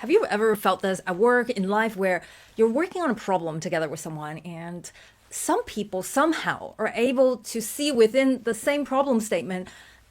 Have you ever felt this at work, in life, where you're working on a problem together with someone and some people somehow are able to see within the same problem statement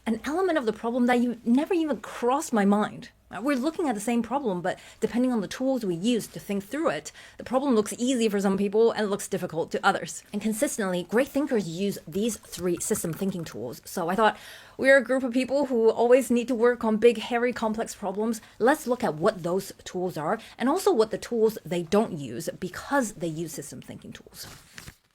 an element of the problem that you never even crossed my mind? We're looking at the same problem, but depending on the tools we use to think through it, the problem looks easy for some people and looks difficult to others. And consistently, great thinkers use these three system thinking tools. So I thought, we're a group of people who always need to work on big, hairy, complex problems. Let's look at what those tools are and also what the tools they don't use because they use system thinking tools.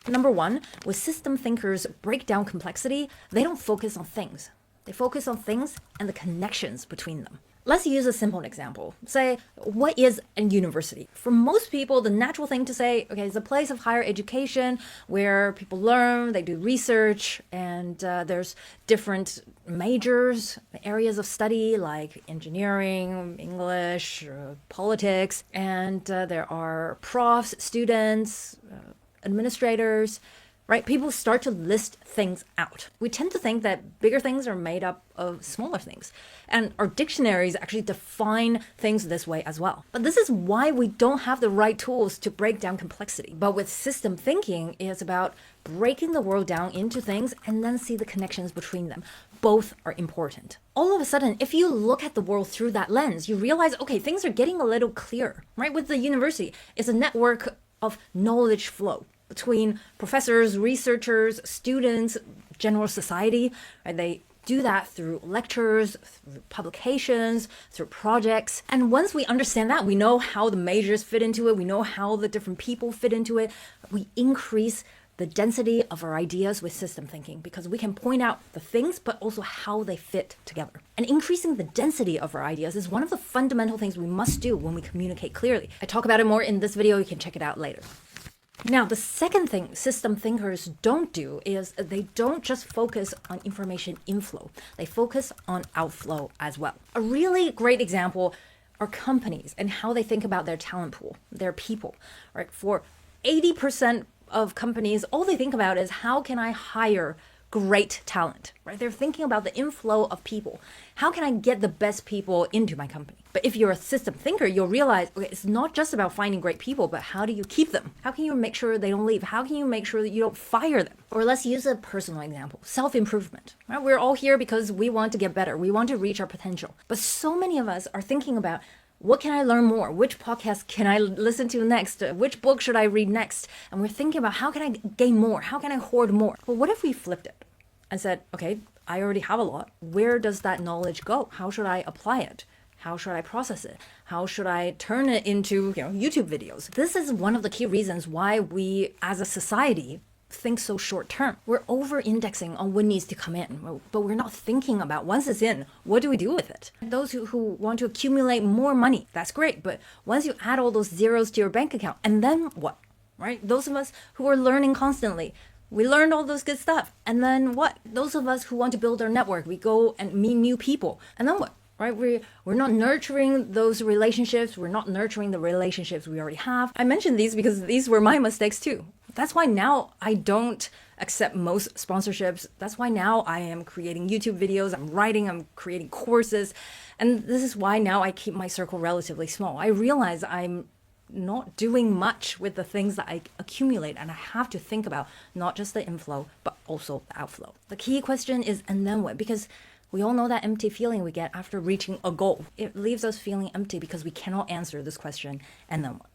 Number one, when system thinkers break down complexity, they don't focus on things. They focus on things and the connections between them. Let's use a simple example. Say, what is a university? For most people, the natural thing to say, okay, it's a place of higher education where people learn, they do research, and there's different majors, areas of study like engineering, English, politics, and there are profs, students, administrators, right? People start to list things out. We tend to think that bigger things are made up of smaller things. And our dictionaries actually define things this way as well. But this is why we don't have the right tools to break down complexity. But with system thinking, it's about breaking the world down into things and then see the connections between them. Both are important. All of a sudden, if you look at the world through that lens, you realize, okay, things are getting a little clearer, right? With the university, it's a network of knowledge flow between professors, researchers, students, general society. Right? They do that through lectures, through publications, through projects. And once we understand that, we know how the majors fit into it, we know how the different people fit into it, we increase the density of our ideas with system thinking because we can point out the things, but also how they fit together. And increasing the density of our ideas is one of the fundamental things we must do when we communicate clearly. I talk about it more in this video. You can check it out later. Now, the second thing system thinkers don't do is they don't just focus on information inflow. They focus on outflow as well. A really great example are companies and how they think about their talent pool, their people. Right? For 80% of companies, all they think about is how can I hire great talent, right? They're thinking about the inflow of people. How can I get the best people into my company? But if you're a system thinker, you'll realize, okay, it's not just about finding great people, but how do you keep them? How can you make sure they don't leave? How can you make sure that you don't fire them? Or let's use a personal example, self-improvement. Right? We're all here because we want to get better. We want to reach our potential. But so many of us are thinking about, what can I learn more? Which podcast can I listen to next? Which book should I read next? And we're thinking about how can I gain more? How can I hoard more? Well, what if we flipped it and said, okay, I already have a lot. Where does that knowledge go? How should I apply it? How should I process it? How should I turn it into, YouTube videos? This is one of the key reasons why we as a society think so short term. We're over-indexing on what needs to come in, but we're not thinking about once it's in, what do we do with it? Those who want to accumulate more money, that's great. But once you add all those zeros to your bank account, and then what, right? Those of us who are learning constantly, we learned all those good stuff. And then what? Those of us who want to build our network, we go and meet new people. And then what? Right? We're not nurturing those relationships. We're not nurturing the relationships we already have. I mentioned these because these were my mistakes too. That's why now I don't accept most sponsorships. That's why now I am creating YouTube videos, I'm writing, I'm creating courses. And this is why now I keep my circle relatively small. I realize I'm not doing much with the things that I accumulate, and I have to think about not just the inflow, but also the outflow. The key question is, and then what? Because we all know that empty feeling we get after reaching a goal. It leaves us feeling empty because we cannot answer this question, and then what?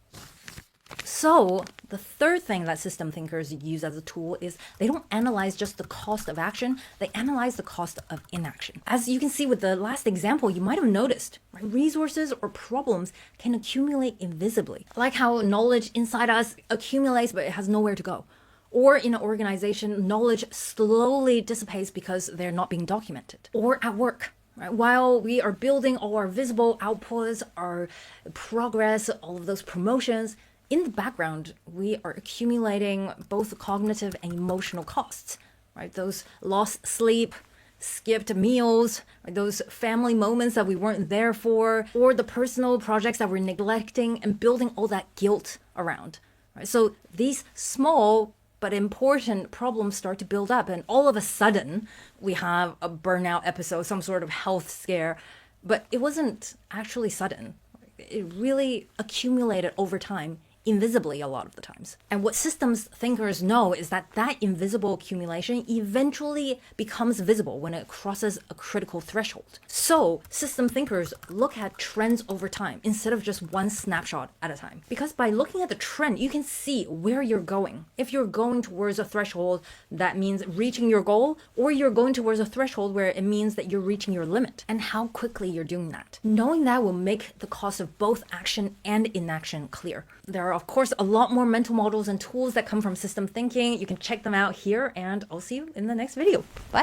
So the third thing that system thinkers use as a tool is they don't analyze just the cost of action, they analyze the cost of inaction. As you can see with the last example, you might have noticed, right? Resources or problems can accumulate invisibly, like how knowledge inside us accumulates but it has nowhere to go. Or in an organization, knowledge slowly dissipates because they're not being documented. Or at work. Right? While we are building all our visible outputs, our progress, all of those promotions, in the background, we are accumulating both cognitive and emotional costs, right? Those lost sleep, skipped meals, right? Those family moments that we weren't there for, or the personal projects that we're neglecting and building all that guilt around, right? So these small but important problems start to build up, and all of a sudden we have a burnout episode, some sort of health scare, but it wasn't actually sudden. it really accumulated over time, invisibly a lot of the times. And what systems thinkers know is that that invisible accumulation eventually becomes visible when it crosses a critical threshold. So system thinkers look at trends over time instead of just one snapshot at a time. Because by looking at the trend, you can see where you're going. If you're going towards a threshold, that means reaching your goal, or you're going towards a threshold where it means that you're reaching your limit, and how quickly you're doing that. Knowing that will make the cost of both action and inaction clear. There are, of course, a lot more mental models and tools that come from system thinking. You can check them out here, and I'll see you in the next video. Bye.